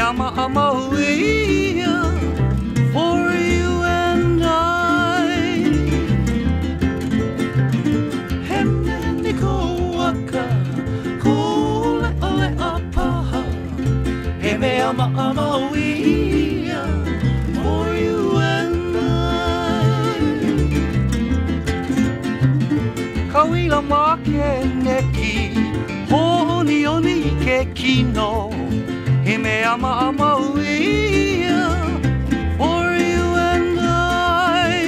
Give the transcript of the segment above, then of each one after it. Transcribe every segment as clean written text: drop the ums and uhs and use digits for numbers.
ama ama ia for you and I. Hemeni ko waka ko le apaha. He me ama ama ia for you and I. Kawila ma ke neki honi oni ke kino. He me ama ama ia for you and I.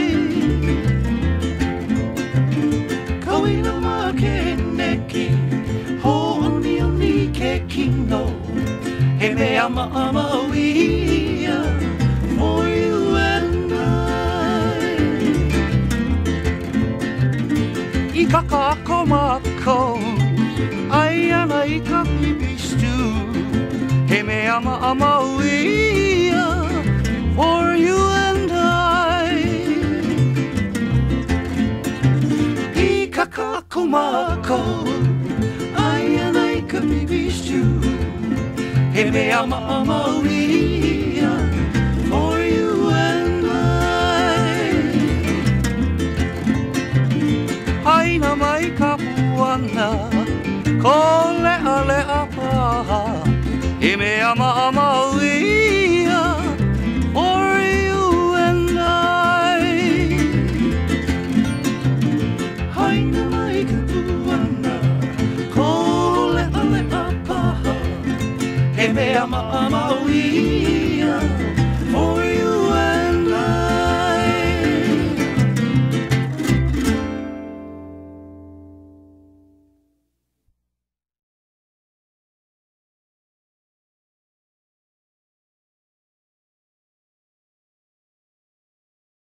Kawila ma ke neki honi oni ke kino. He me ama ama ia for you and I. I kaka ako mako ai ana i ka pipi stew. He me ama ama ia for you and I. I kakako mako ai ana i ka pipi stew. He me ama ama ia for you and I. Haina mai ka puana ko lea paha. He me ama ama ia for you and I. Haina mai ka puana ko lea paha. He me ama ama ia